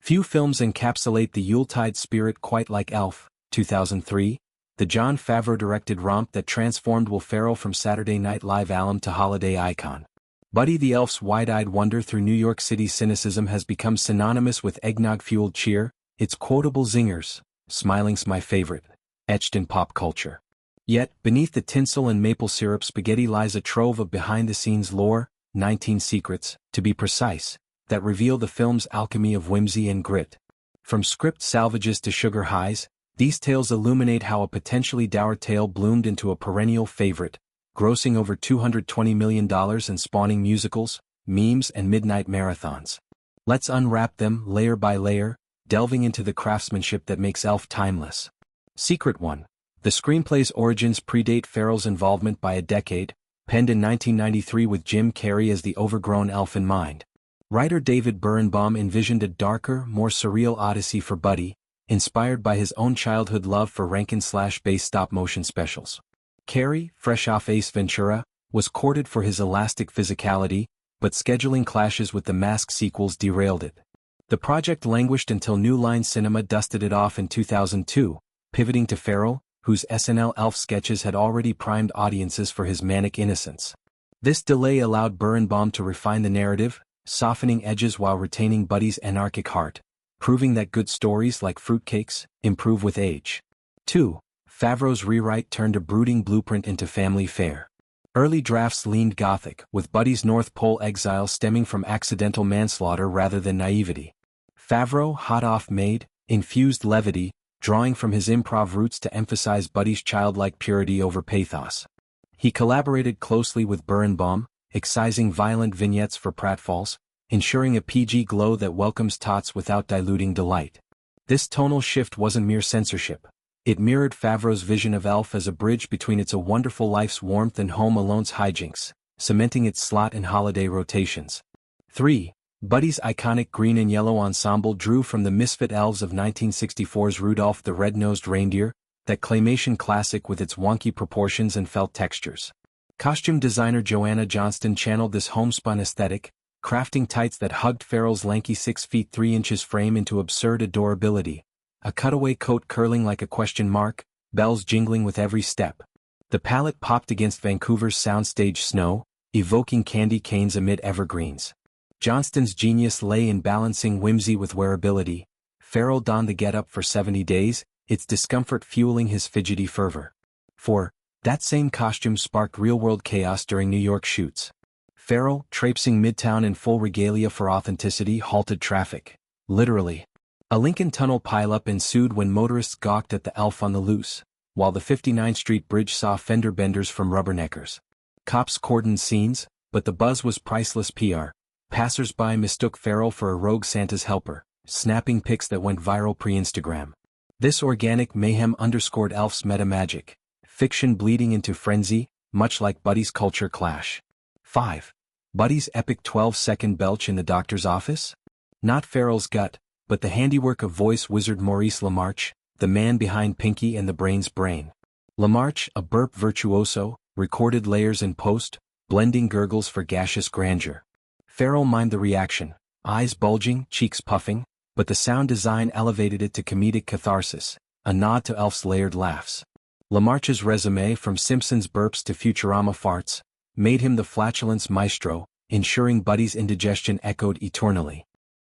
Few films encapsulate the Yuletide spirit quite like Elf, 2003, the Jon Favreau-directed romp that transformed Will Ferrell from Saturday Night Live alum to holiday icon. Buddy the Elf's wide-eyed wonder through New York City's cynicism has become synonymous with eggnog-fueled cheer, its quotable zingers, smiling's my favorite, etched in pop culture. Yet, beneath the tinsel and maple syrup spaghetti lies a trove of behind-the-scenes lore, 19 secrets, to be precise, that reveal the film's alchemy of whimsy and grit. From script salvages to sugar highs, these tales illuminate how a potentially dour tale bloomed into a perennial favorite, grossing over $220 million and spawning musicals, memes and midnight marathons. Let's unwrap them layer by layer, delving into the craftsmanship that makes Elf timeless. Secret 1. The screenplay's origins predate Ferrell's involvement by a decade, penned in 1993 with Jim Carrey as the overgrown elf in mind. Writer David Birnbaum envisioned a darker, more surreal odyssey for Buddy, inspired by his own childhood love for Rankin-slash-based stop-motion specials. Carrey, fresh off Ace Ventura, was courted for his elastic physicality, but scheduling clashes with the Mask sequels derailed it. The project languished until New Line Cinema dusted it off in 2002, pivoting to Ferrell, whose SNL Elf sketches had already primed audiences for his manic innocence. This delay allowed Birnbaum to refine the narrative, softening edges while retaining Buddy's anarchic heart, proving that good stories like fruitcakes improve with age. 2. Favreau's rewrite turned a brooding blueprint into family fare. Early drafts leaned gothic, with Buddy's North Pole exile stemming from accidental manslaughter rather than naivety. Favreau, hot off made, infused levity, drawing from his improv roots to emphasize Buddy's childlike purity over pathos. He collaborated closely with Birnbaum, excising violent vignettes for pratfalls, ensuring a PG glow that welcomes tots without diluting delight. This tonal shift wasn't mere censorship. It mirrored Favreau's vision of Elf as a bridge between It's a Wonderful Life's warmth and Home Alone's hijinks, cementing its slot in holiday rotations. 3. Buddy's iconic green and yellow ensemble drew from the misfit elves of 1964's Rudolph the Red-Nosed Reindeer, that claymation classic with its wonky proportions and felt textures. Costume designer Joanna Johnston channeled this homespun aesthetic, crafting tights that hugged Ferrell's lanky 6 feet 3 inches frame into absurd adorability, a cutaway coat curling like a question mark, bells jingling with every step. The palette popped against Vancouver's soundstage snow, evoking candy canes amid evergreens. Johnston's genius lay in balancing whimsy with wearability. Ferrell donned the getup for 70 days, its discomfort fueling his fidgety fervor. 4. That same costume sparked real-world chaos during New York shoots. Ferrell, traipsing midtown in full regalia for authenticity, halted traffic. Literally. A Lincoln Tunnel pileup ensued when motorists gawked at the Elf on the loose, while the 59th Street Bridge saw fender benders from rubberneckers. Cops cordoned scenes, but the buzz was priceless PR. Passers-by mistook Ferrell for a rogue Santa's helper, snapping pics that went viral pre-Instagram. This organic mayhem underscored Elf's meta-magic, fiction bleeding into frenzy, much like Buddy's culture clash. 5. Buddy's epic 12-second belch in the doctor's office? Not Ferrell's gut, but the handiwork of voice wizard Maurice LaMarche, the man behind Pinky and the Brain's brain. LaMarche, a burp virtuoso, recorded layers in post, blending gurgles for gaseous grandeur. Ferrell mimed the reaction, eyes bulging, cheeks puffing, but the sound design elevated it to comedic catharsis, a nod to Elf's layered laughs. LaMarche's resume, from Simpsons burps to Futurama farts, made him the flatulence maestro, ensuring Buddy's indigestion echoed eternally.